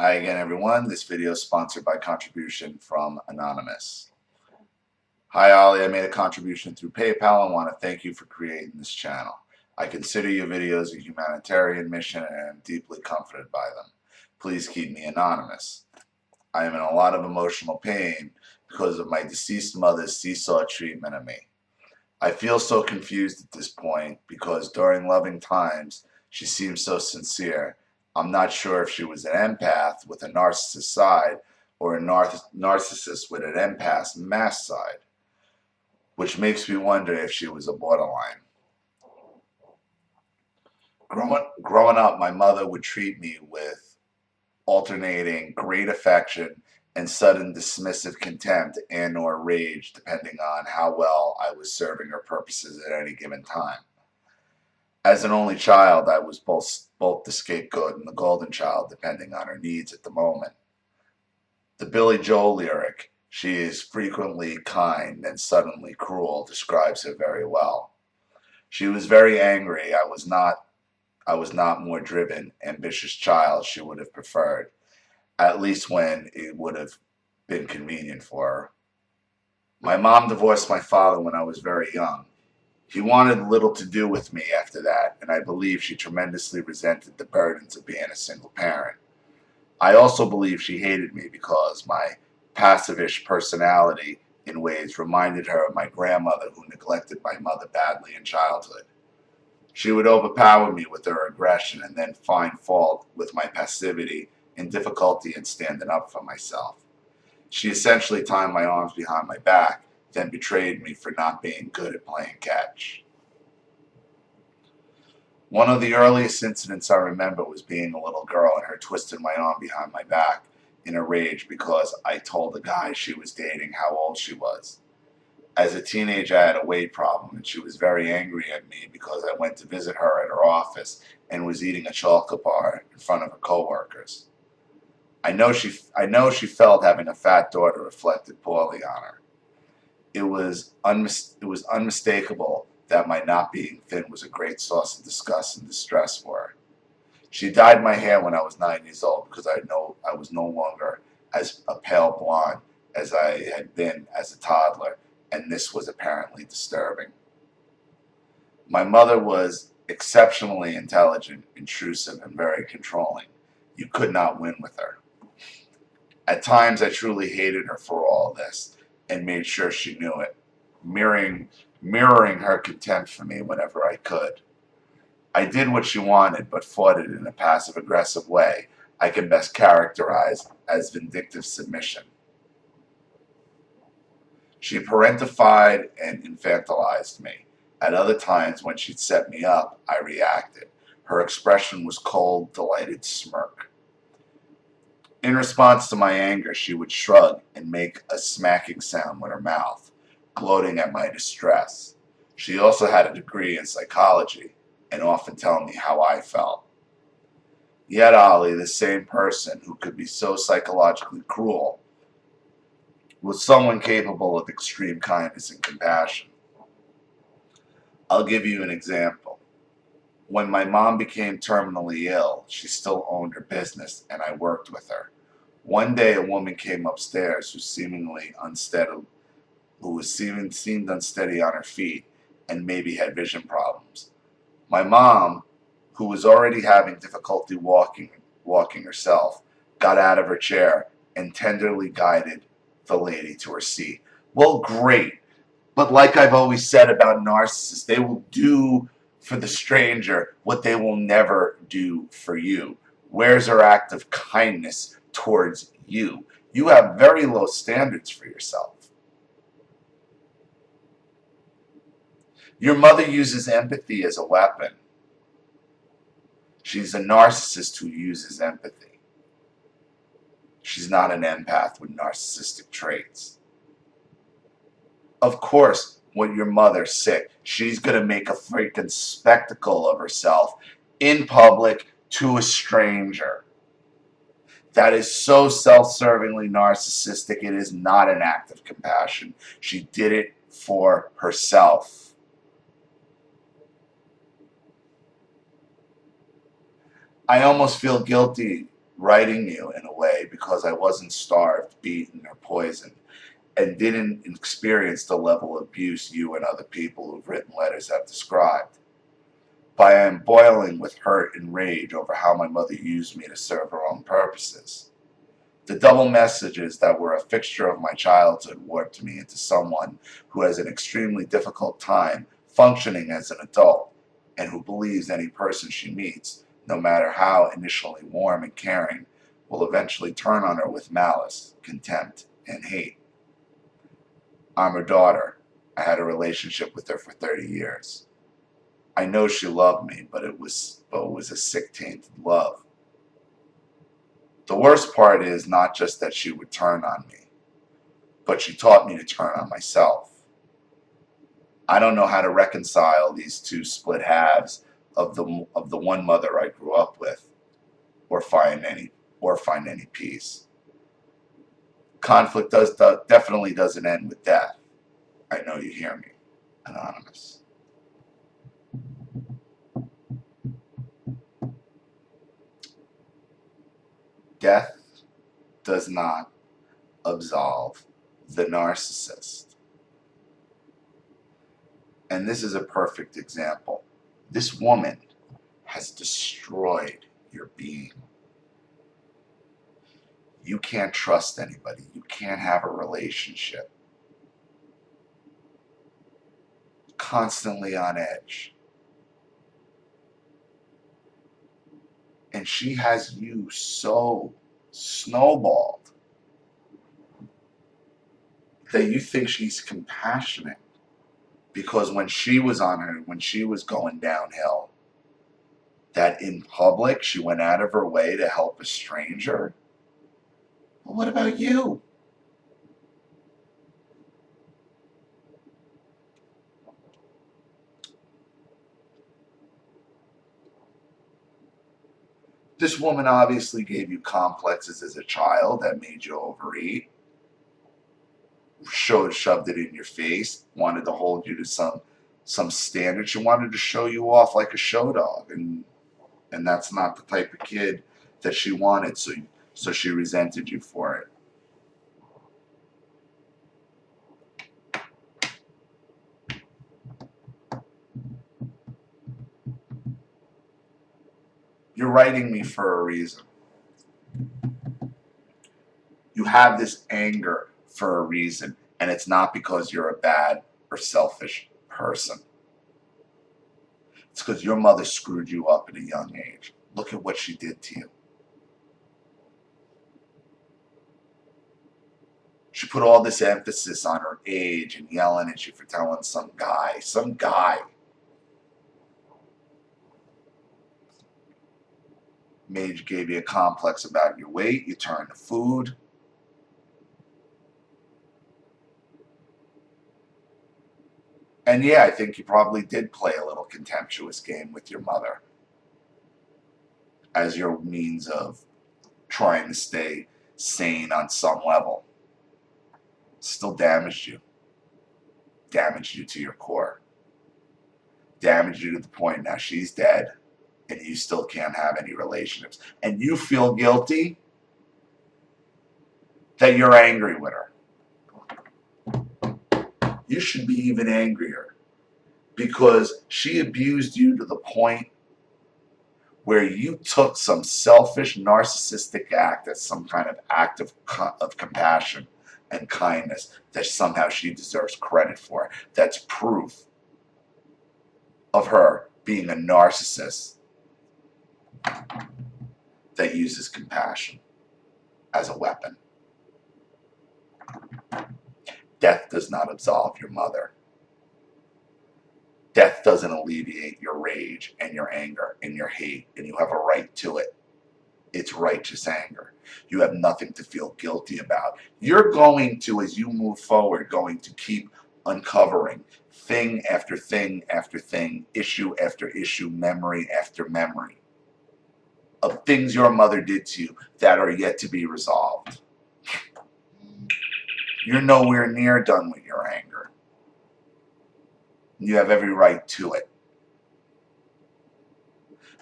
Hi again, everyone. This video is sponsored by contribution from Anonymous. Hi, Ollie. I made a contribution through PayPal and want to thank you for creating this channel. I consider your videos a humanitarian mission and am deeply comforted by them. Please keep me anonymous. I am in a lot of emotional pain because of my deceased mother's seesaw treatment of me. I feel so confused at this point because during loving times, she seemed so sincere. I'm not sure if she was an empath with a narcissist side or a narcissist with an empath mass side, which makes me wonder if she was a borderline. Growing up, my mother would treat me with alternating great affection and sudden dismissive contempt and or rage depending on how well I was serving her purposes at any given time. As an only child, I was both the scapegoat and the golden child depending on her needs at the moment. The Billy Joel lyric, "She is frequently kind and suddenly cruel," describes her very well. She was very angry. I was not more driven, ambitious child she would have preferred, at least when it would have been convenient for her. My mom divorced my father when I was very young. He wanted little to do with me after that, and I believe she tremendously resented the burdens of being a single parent. I also believe she hated me because my passive-ish personality in ways reminded her of my grandmother who neglected my mother badly in childhood. She would overpower me with her aggression and then find fault with my passivity and difficulty in standing up for myself. She essentially tied my arms behind my back, then betrayed me for not being good at playing catch. One of the earliest incidents I remember was being a little girl and her twisting my arm behind my back in a rage because I told the guy she was dating how old she was. As a teenager, I had a weight problem, and she was very angry at me because I went to visit her at her office and was eating a chocolate bar in front of her coworkers. I know she felt having a fat daughter reflected poorly on her. It was unmistakable that my not being thin was a great source of disgust and distress for her. She dyed my hair when I was 9 years old because I was no longer as a pale blonde as I had been as a toddler, and this was apparently disturbing. My mother was exceptionally intelligent, intrusive, and very controlling. You could not win with her. At times, I truly hated her for all this and made sure she knew it, mirroring her contempt for me whenever I could. I did what she wanted, but fought it in a passive-aggressive way I can best characterize as vindictive submission. She parentified and infantilized me. At other times, when she'd set me up, I reacted. Her expression was cold, delighted smirk. In response to my anger, she would shrug and make a smacking sound with her mouth, gloating at my distress. She also had a degree in psychology and often telling me how I felt. Yet Ollie, the same person who could be so psychologically cruel, was someone capable of extreme kindness and compassion. I'll give you an example. When my mom became terminally ill, she still owned her business, and I worked with her. One day, a woman came upstairs who seemed unsteady on her feet and maybe had vision problems. My mom, who was already having difficulty walking herself, got out of her chair and tenderly guided the lady to her seat. Well, great. But like I've always said about narcissists, they will do for the stranger what they will never do for you. Where's her act of kindness towards you? You have very low standards for yourself. Your mother uses empathy as a weapon. She's a narcissist who uses empathy. She's not an empath with narcissistic traits. Of course, when your mother's sick, she's going to make a freaking spectacle of herself in public to a stranger. That is so self-servingly narcissistic. It is not an act of compassion. She did it for herself. I almost feel guilty writing you in a way because I wasn't starved, beaten, or poisoned, and didn't experience the level of abuse you and other people who've written letters have described. But I am boiling with hurt and rage over how my mother used me to serve her own purposes. The double messages that were a fixture of my childhood warped me into someone who has an extremely difficult time functioning as an adult and who believes any person she meets, no matter how initially warm and caring, will eventually turn on her with malice, contempt, and hate. I'm her daughter. I had a relationship with her for 30 years. I know she loved me, but it was a sick, tainted love. The worst part is not just that she would turn on me, but she taught me to turn on myself. I don't know how to reconcile these two split halves of the one mother I grew up with, or find any peace. Conflict definitely doesn't end with death. I know you hear me, Anonymous. Death does not absolve the narcissist. And this is a perfect example. This woman has destroyed your being. You can't trust anybody. You can't have a relationship. Constantly on edge. And she has you so snowballed that you think she's compassionate. Because when she was going downhill, that in public she went out of her way to help a stranger. Well, what about you? This woman obviously gave you complexes as a child that made you overeat, shoved it in your face, wanted to hold you to some standard. She wanted to show you off like a show dog, and that's not the type of kid that she wanted, so she resented you for it. You're writing me for a reason. You have this anger for a reason, and it's not because you're a bad or selfish person. It's because your mother screwed you up at a young age. Look at what she did to you. She put all this emphasis on her age and yelling at you for telling some guy. Gave you a complex about your weight. You turned to food. And yeah, I think you probably did play a little contemptuous game with your mother as your means of trying to stay sane on some level. Still damaged you to your core, damaged you to the point now she's dead and you still can't have any relationships, and you feel guilty that you're angry with her. You should be even angrier because she abused you to the point where you took some selfish narcissistic act as some kind of act of compassion and kindness that somehow she deserves credit for. That's proof of her being a narcissist that uses compassion as a weapon. Death does not absolve your mother. Death doesn't alleviate your rage and your anger and your hate, and you have a right to it. It's righteous anger. You have nothing to feel guilty about. You're going to, as you move forward, going to keep uncovering thing after thing after thing, issue after issue, memory after memory of things your mother did to you that are yet to be resolved. You're nowhere near done with your anger. You have every right to it.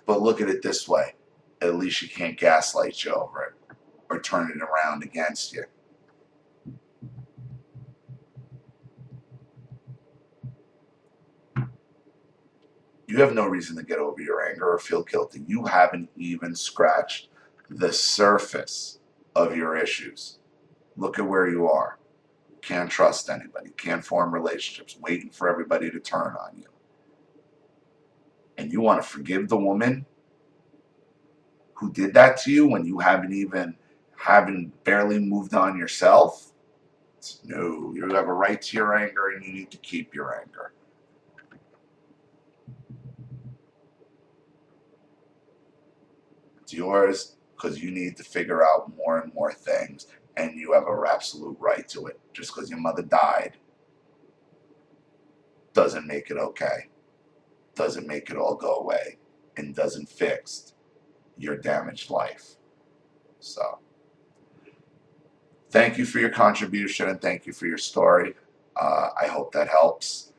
But look at it this way. at least she can't gaslight you over it or turn it around against you. You have no reason to get over your anger or feel guilty. You haven't even scratched the surface of your issues. Look at where you are. Can't trust anybody. Can't form relationships. Waiting for everybody to turn on you. And you want to forgive the woman who did that to you when you haven't barely moved on yourself? No, you have a right to your anger and you need to keep your anger. It's yours because you need to figure out more and more things, and you have an absolute right to it. Just because your mother died doesn't make it okay, doesn't make it all go away, and doesn't fix your damaged life. So thank you for your contribution and thank you for your story. I hope that helps.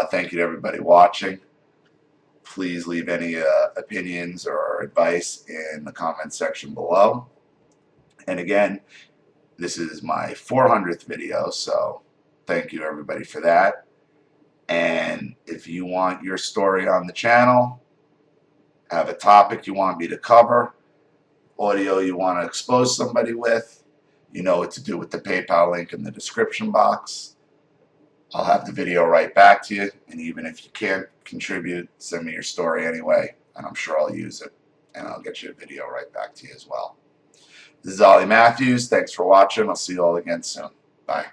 Thank you to everybody watching. Please leave any opinions or advice in the comment section below. And again, this is my 400th video, so thank you everybody for that. And if you want your story on the channel, have a topic you want me to cover, audio you want to expose somebody with, you know what to do with the PayPal link in the description box. I'll have the video right back to you, and even if you can't contribute, send me your story anyway, and I'm sure I'll use it, and I'll get you a video right back to you as well. This is Ollie Matthews. Thanks for watching. I'll see you all again soon. Bye.